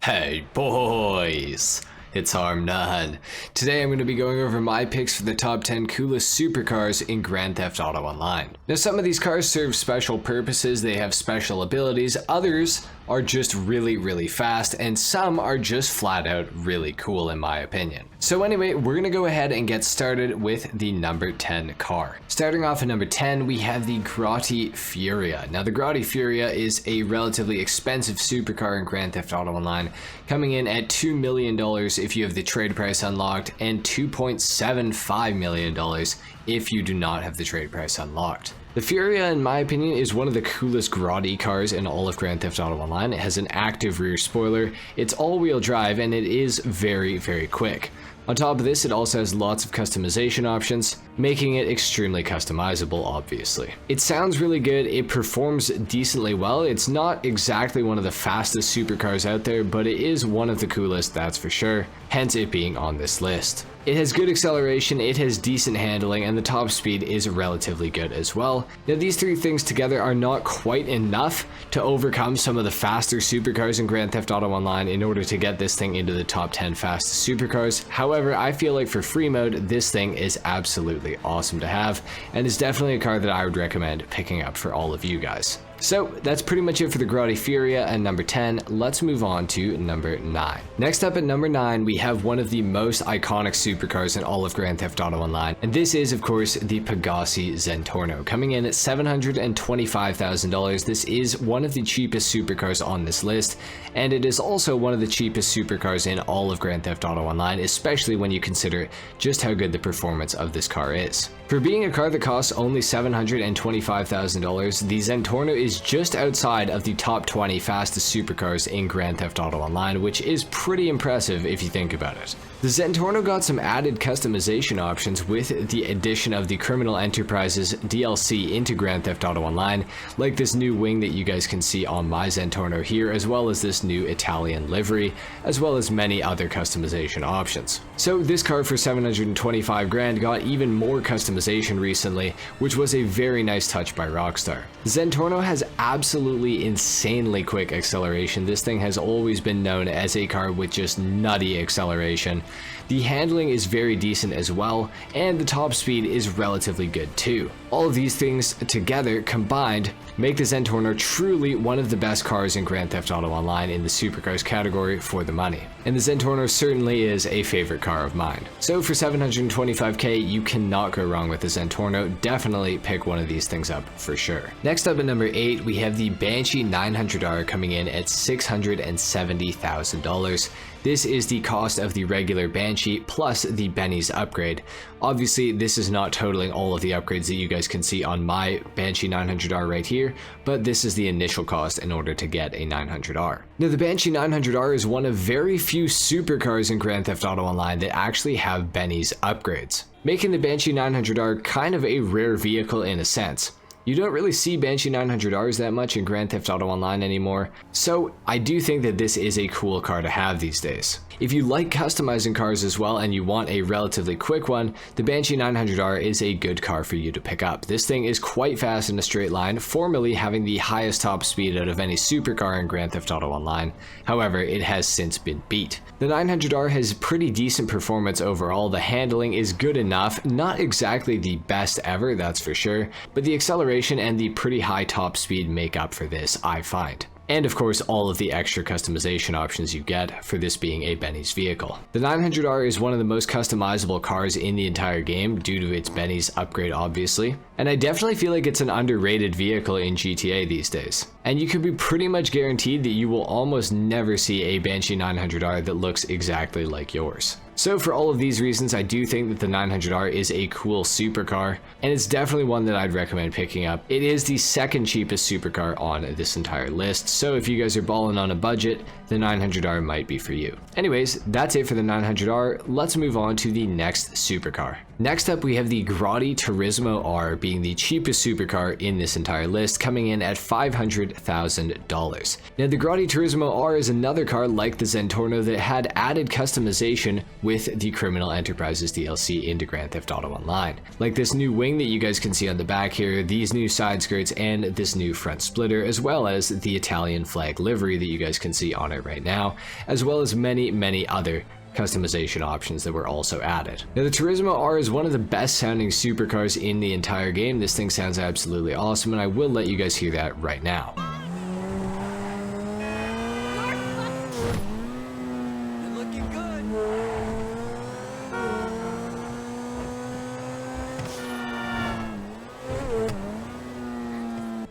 Hey boys, it's HarmNone. Today I'm going to be going over my picks for the top 10 coolest supercars in Grand Theft Auto Online. Now some of these cars serve special purposes, they have special abilities, others are just really fast, and some are just flat out really cool in my opinion. So anyway, we're going to go ahead and get started with the number 10 car. Starting off at number 10, we have the Grotti Furia. Now the Grotti Furia is a relatively expensive supercar in Grand Theft Auto Online, coming in at $2 million if you have the trade price unlocked, and $2.75 million if you do not have the trade price unlocked. The Furia, in my opinion, is one of the coolest Grotti cars in all of Grand Theft Auto Online. It has an active rear spoiler, it's all-wheel drive, and it is very quick. On top of this, it also has lots of customization options, making it extremely customizable, obviously. It sounds really good, it performs decently well. It's not exactly one of the fastest supercars out there, but it is one of the coolest, that's for sure, hence it being on this list. It has good acceleration, it has decent handling, and the top speed is relatively good as well. Now these three things together are not quite enough to overcome some of the faster supercars in Grand Theft Auto Online in order to get this thing into the top 10 fastest supercars. However, I feel like for free mode, this thing is absolutely awesome to have, and is definitely a car that I would recommend picking up for all of you guys. So that's pretty much it for the Grotti Furia at number 10. Let's move on to number 9. Next up at number 9, we have one of the most iconic supercars in all of Grand Theft Auto Online, and this is of course the Pegassi Zentorno, coming in at $725,000. This is one of the cheapest supercars on this list, and it is also one of the cheapest supercars in all of Grand Theft Auto Online, especially when you consider just how good the performance of this car is. For being a car that costs only $725,000, the Zentorno is just outside of the top 20 fastest supercars in Grand Theft Auto Online, which is pretty impressive if you think about it. The Zentorno got some added customization options with the addition of the Criminal Enterprises DLC into Grand Theft Auto Online, like this new wing that you guys can see on my Zentorno here, as well as this new Italian livery, as well as many other customization options. So this car for 725 grand got even more customization recently, which was a very nice touch by ROCKSTAR. Zentorno has absolutely insanely quick acceleration. This thing has always been known as a car with just nutty acceleration. The handling is very decent as well, and the top speed is relatively good too. All of these things together combined make the Zentorno truly one of the best cars in Grand Theft Auto Online in the supercars category for the money. And the Zentorno certainly is a favorite car of mine. So for 725k, you cannot go wrong with the Zentorno. Definitely pick one of these things up for sure. Next up at number 8, we have the Banshee 900R coming in at $670,000. This is the cost of the regular Banshee plus the Benny's upgrade. Obviously, this is not totaling all of the upgrades that you guys can see on my Banshee 900R right here, but this is the initial cost in order to get a 900R. Now, the Banshee 900R is one of very few supercars in Grand Theft Auto Online that actually have Benny's upgrades, making the Banshee 900R kind of a rare vehicle in a sense. You don't really see Banshee 900Rs that much in Grand Theft Auto Online anymore, so I do think that this is a cool car to have these days. If you like customizing cars as well and you want a relatively quick one, the Banshee 900R is a good car for you to pick up. This thing is quite fast in a straight line, formerly having the highest top speed out of any supercar in Grand Theft Auto Online. However, it has since been beat. The 900R has pretty decent performance overall. The handling is good enough, not exactly the best ever, that's for sure, but the acceleration and the pretty high top speed make up for this, I find. And of course, all of the extra customization options you get for this being a Benny's vehicle. The 900R is one of the most customizable cars in the entire game due to its Benny's upgrade, obviously. And I definitely feel like it's an underrated vehicle in GTA these days. And you can be pretty much guaranteed that you will almost never see a Banshee 900R that looks exactly like yours. So for all of these reasons, I do think that the 900R is a cool supercar, and it's definitely one that I'd recommend picking up. It is the second cheapest supercar on this entire list, so if you guys are balling on a budget, the 900R might be for you. Anyways, that's it for the 900R. Let's move on to the next supercar. Next up, we have the Grotti Turismo R being the cheapest supercar in this entire list, coming in at $500,000. Now, the Grotti Turismo R is another car like the Zentorno that had added customization with the Criminal Enterprises DLC into Grand Theft Auto Online. Like this new wing that you guys can see on the back here, these new side skirts, and this new front splitter, as well as the Italian flag livery that you guys can see on it right now, as well as many other customization options that were also added. Now, the Turismo R is one of the best sounding supercars in the entire game. This thing sounds absolutely awesome, and I will let you guys hear that right now.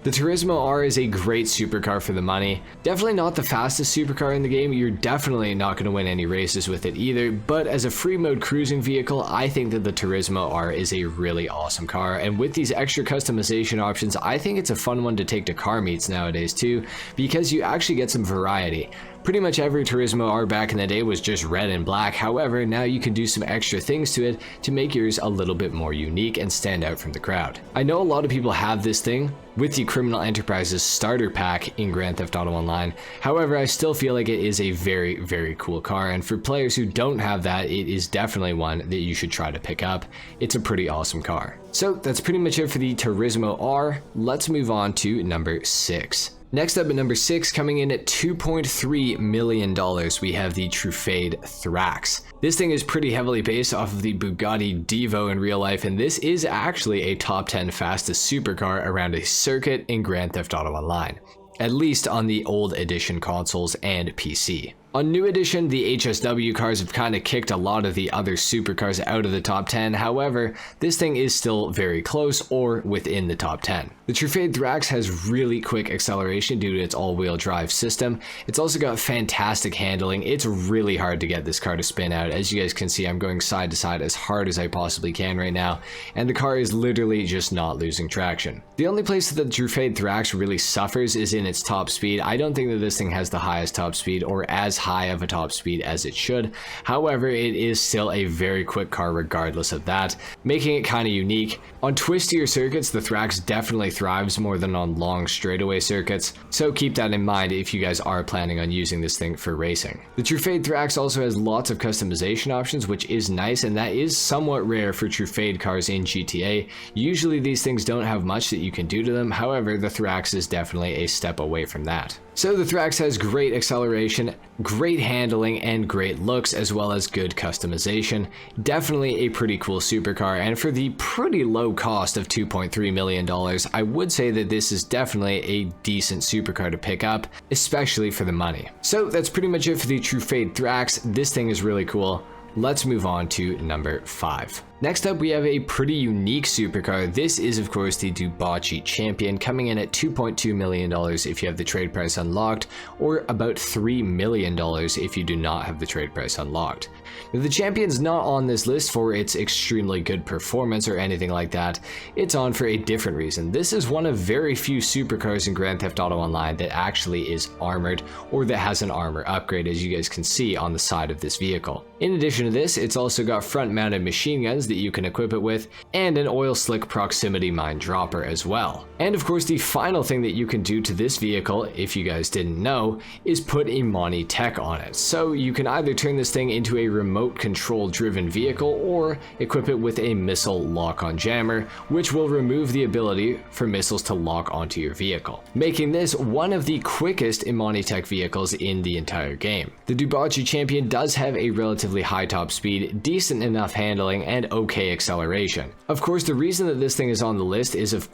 The Turismo R is a great supercar for the money. Definitely not the fastest supercar in the game. You're definitely not going to win any races with it either, but as a free mode cruising vehicle, I think that the Turismo R is a really awesome car, and with these extra customization options, I think it's a fun one to take to car meets nowadays too, because you actually get some variety. Pretty much every Turismo R back in the day was just red and black. However, now you can do some extra things to it to make yours a little bit more unique and stand out from the crowd. I know a lot of people have this thing with the Criminal Enterprises starter pack in Grand Theft Auto Online. However, I still feel like it is a very cool car, and for players who don't have that, it is definitely one that you should try to pick up. It's a pretty awesome car. So that's pretty much it for the Turismo R. Let's move on to number 6. Next up at number 6, coming in at $2.3 million, we have the Trufade Thrax. This thing is pretty heavily based off of the Bugatti Divo in real life, and this is actually a top 10 fastest supercar around a circuit in Grand Theft Auto Online, at least on the old edition consoles and PC. On new edition, the HSW cars have kind of kicked a lot of the other supercars out of the top 10, however, this thing is still very close or within the top 10. The Trufade Thrax has really quick acceleration due to its all-wheel drive system. It's also got fantastic handling. It's really hard to get this car to spin out. As you guys can see, I'm going side to side as hard as I possibly can right now, and the car is literally just not losing traction. The only place that the Trufade Thrax really suffers is in its top speed. I don't think that this thing has the highest top speed or as high of a top speed as it should. However, it is still a very quick car regardless of that, making it kind of unique. On twistier circuits, the Thrax definitely thrives more than on long straightaway circuits, so keep that in mind if you guys are planning on using this thing for racing. The Trufade Thrax also has lots of customization options, which is nice, and that is somewhat rare for Trufade cars in GTA. Usually these things don't have much that you can do to them, however, the Thrax is definitely a step away from that. So the Thrax has great acceleration, great handling, and great looks, as well as good customization. Definitely a pretty cool supercar, and for the pretty low cost of $2.3 million, I would say that this is definitely a decent supercar to pick up, especially for the money. So that's pretty much it for the Trufade Thrax. This thing is really cool. Let's move on to number 5. Next up, we have a pretty unique supercar. This is, of course, the Dewbauchee Champion, coming in at $2.2 million if you have the trade price unlocked, or about $3 million if you do not have the trade price unlocked. Now, the Champion's not on this list for its extremely good performance or anything like that. It's on for a different reason. This is one of very few supercars in Grand Theft Auto Online that actually is armored, or that has an armor upgrade, as you guys can see on the side of this vehicle. In addition to this, it's also got front-mounted machine guns that you can equip it with, and an oil slick proximity mine dropper as well. And of course, the final thing that you can do to this vehicle, if you guys didn't know, is put a Monty Tech on it. So you can either turn this thing into a remote control driven vehicle, or equip it with a missile lock-on jammer, which will remove the ability for missiles to lock onto your vehicle, making this one of the quickest Monty Tech vehicles in the entire game. The Dewbauchee Champion does have a relatively high top speed, decent enough handling, and okay acceleration. Of course, the reason that this thing is on the list isn't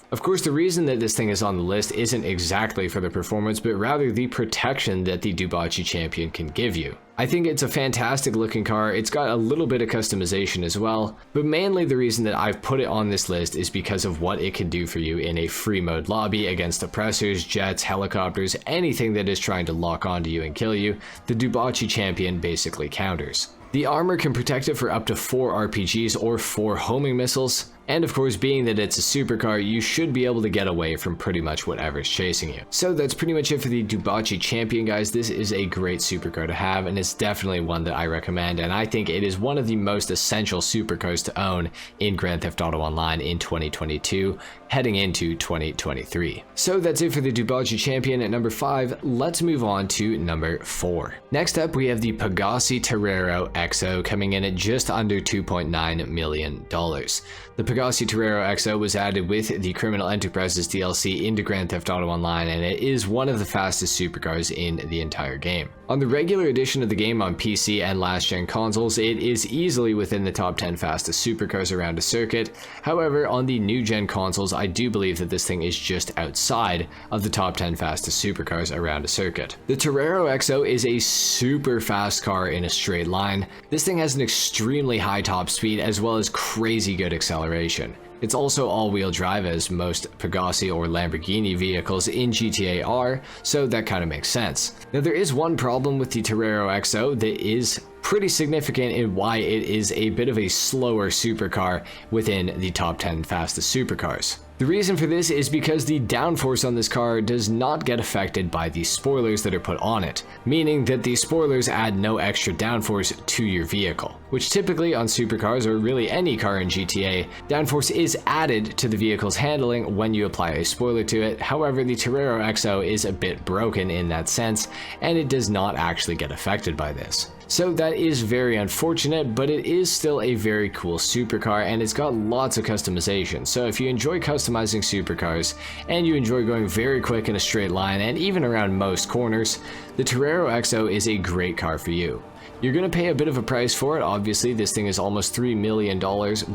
exactly for the performance, but rather the protection that the Dewbauchee Champion can give you. I think it's a fantastic looking car. It's got a little bit of customization as well, but mainly the reason that I've put it on this list is because of what it can do for you in a free mode lobby against oppressors, jets, helicopters, anything that is trying to lock onto you and kill you. The Dewbauchee Champion basically counters. The armor can protect it for up to 4 RPGs or 4 homing missiles. And of course, being that it's a supercar, you should be able to get away from pretty much whatever's chasing you. So that's pretty much it for the Dewbauchee Champion, guys. This is a great supercar to have, and it's definitely one that I recommend, and I think it is one of the most essential supercars to own in Grand Theft Auto Online in 2022, heading into 2023. So that's it for the Dewbauchee Champion at number 5. Let's move on to number 4. Next up, we have the Pegassi Torero XO coming in at just under $2.9 million. The Pegassi Torero XO was added with the Criminal Enterprises DLC into Grand Theft Auto Online, and it is one of the fastest supercars in the entire game. On the regular edition of the game on PC and last-gen consoles, it is easily within the top 10 fastest supercars around a circuit. However, on the new-gen consoles, I do believe that this thing is just outside of the top 10 fastest supercars around a circuit. The Torero XO is a super fast car in a straight line. This thing has an extremely high top speed as well as crazy good acceleration. It's also all-wheel drive, as most Pegassi or Lamborghini vehicles in GTA are, so that kind of makes sense. Now, there is one problem with the Torero XO that is pretty significant in why it is a bit of a slower supercar within the top 10 fastest supercars. The reason for this is because the downforce on this car does not get affected by the spoilers that are put on it, meaning that the spoilers add no extra downforce to your vehicle, which typically on supercars, or really any car in GTA, downforce is added to the vehicle's handling when you apply a spoiler to it. However, the Torero XO is a bit broken in that sense, and it does not actually get affected by this. So that is very unfortunate, but it is still a very cool supercar, and it's got lots of customization. So if you enjoy customizing supercars, and you enjoy going very quick in a straight line and even around most corners, the Torero XO is a great car for you. You're going to pay a bit of a price for it. Obviously, this thing is almost $3 million,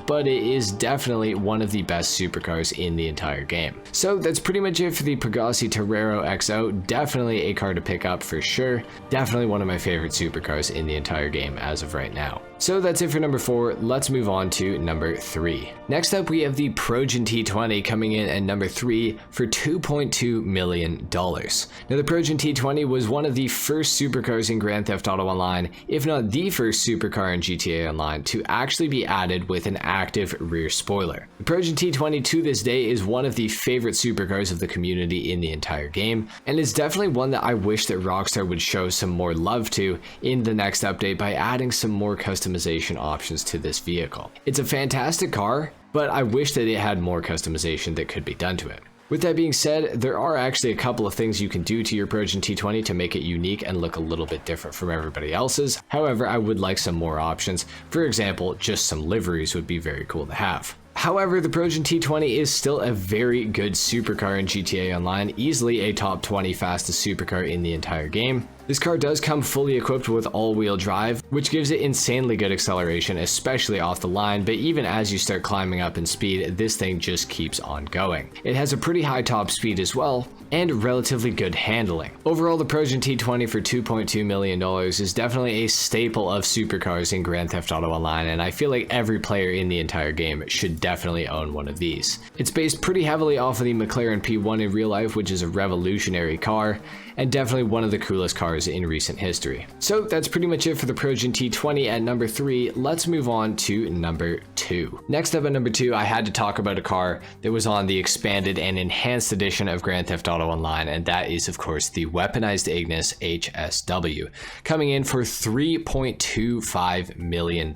but it is definitely one of the best supercars in the entire game. So that's pretty much it for the Pegassi Torero XO. Definitely a car to pick up for sure. Definitely one of my favorite supercars in the entire game as of right now. So that's it for number 4. Let's move on to number 3. Next up, we have the Progen T20 coming in at number 3 for $2.2 million. Now, the Progen T20 was one of the first supercars in Grand Theft Auto Online, if not the first supercar in GTA Online, to actually be added with an active rear spoiler. The Progen T20 to this day is one of the favorite supercars of the community in the entire game, and it's definitely one that I wish that Rockstar would show some more love to in the next update by adding some more customization options to this vehicle. It's a fantastic car, but I wish that it had more customization that could be done to it. With that being said, there are actually a couple of things you can do to your Progen T20 to make it unique and look a little bit different from everybody else's. However, I would like some more options. For example, just some liveries would be very cool to have. However, the Progen T20 is still a very good supercar in GTA Online, easily a top 20 fastest supercar in the entire game. This car does come fully equipped with all-wheel drive, which gives it insanely good acceleration, especially off the line, but even as you start climbing up in speed, this thing just keeps on going. It has a pretty high top speed as well, and relatively good handling. Overall, the Progen T20 for $2.2 million is definitely a staple of supercars in Grand Theft Auto Online, and I feel like every player in the entire game should definitely own one of these. It's based pretty heavily off of the McLaren P1 in real life, which is a revolutionary car, and definitely one of the coolest cars in recent history. So that's pretty much it for the Progen T20 at number 3. Let's move on to number 2. Next up at number 2, I had to talk about a car that was on the expanded and enhanced edition of Grand Theft Auto Online, and that is of course the Weaponized Ignus HSW, coming in for $3.25 million.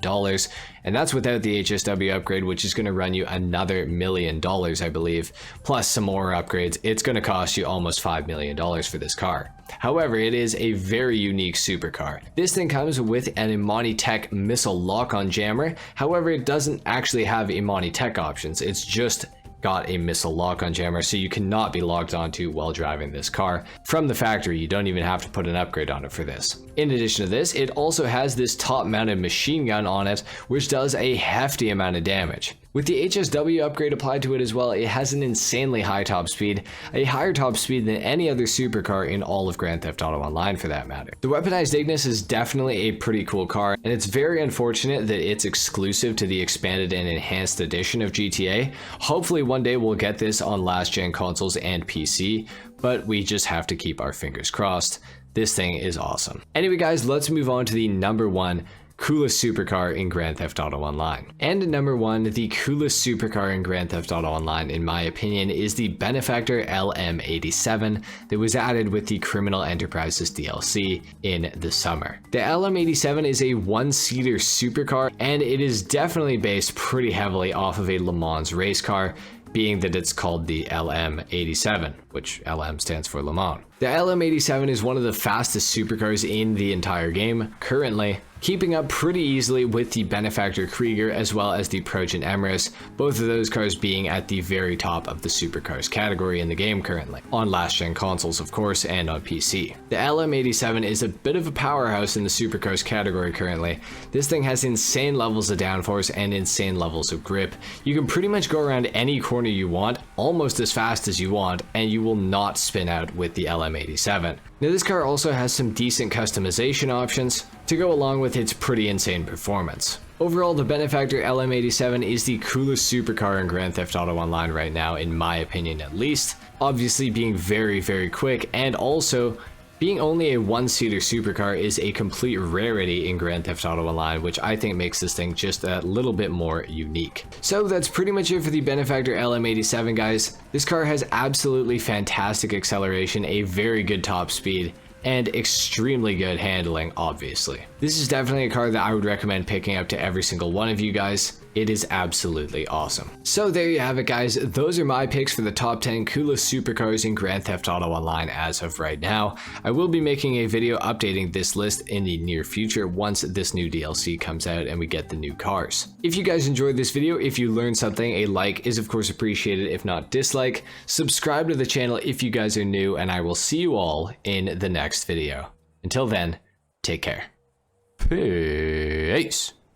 And that's without the HSW upgrade, which is going to run you another $1 million, I believe, plus some more upgrades. It's going to cost you almost $5 million for this car. However, it is a very unique supercar. This thing comes with an Imani Tech missile lock-on jammer. However, it doesn't actually have Imani Tech options. It's just got a missile lock-on jammer, so you cannot be logged onto while driving this car. From the factory, you don't even have to put an upgrade on it for this. In addition to this, it also has this top-mounted machine gun on it, which does a hefty amount of damage. With the HSW upgrade applied to it as well, it has an insanely high top speed, a higher top speed than any other supercar in all of Grand Theft Auto Online for that matter. The Weaponized Ignus is definitely a pretty cool car, and it's very unfortunate that it's exclusive to the expanded and enhanced edition of GTA. Hopefully one day we'll get this on last gen consoles and PC, but we just have to keep our fingers crossed. This thing is awesome. Anyway guys, let's move on to the number 1 coolest supercar in Grand Theft Auto Online. And at number 1, the coolest supercar in Grand Theft Auto Online, in my opinion, is the Benefactor LM87 that was added with the Criminal Enterprises DLC in the summer. The LM87 is a one-seater supercar, and it is definitely based pretty heavily off of a Le Mans race car, being that it's called the LM87, which LM stands for Le Mans. The LM87 is one of the fastest supercars in the entire game currently, keeping up pretty easily with the Benefactor Krieger as well as the Progen Emrys, both of those cars being at the very top of the supercars category in the game currently, on last-gen consoles of course and on PC. The LM87 is a bit of a powerhouse in the supercars category currently. This thing has insane levels of downforce and insane levels of grip. You can pretty much go around any corner you want, almost as fast as you want, and you will not spin out with the LM87. Now this car also has some decent customization options to go along with its pretty insane performance. Overall, the Benefactor LM87 is the coolest supercar in Grand Theft Auto Online right now, in my opinion at least. Obviously being very, very quick, and also being only a one-seater supercar is a complete rarity in Grand Theft Auto Online, which I think makes this thing just a little bit more unique. So that's pretty much it for the Benefactor LM87, guys. This car has absolutely fantastic acceleration, a very good top speed, and extremely good handling, obviously. This is definitely a car that I would recommend picking up to every single one of you guys. It is absolutely awesome. So there you have it, guys. Those are my picks for the top 10 coolest supercars in Grand Theft Auto Online as of right now. I will be making a video updating this list in the near future once this new DLC comes out and we get the new cars. If you guys enjoyed this video, if you learned something, a like is of course appreciated, if not dislike. Subscribe to the channel if you guys are new, and I will see you all in the next video. Until then, take care. Peace.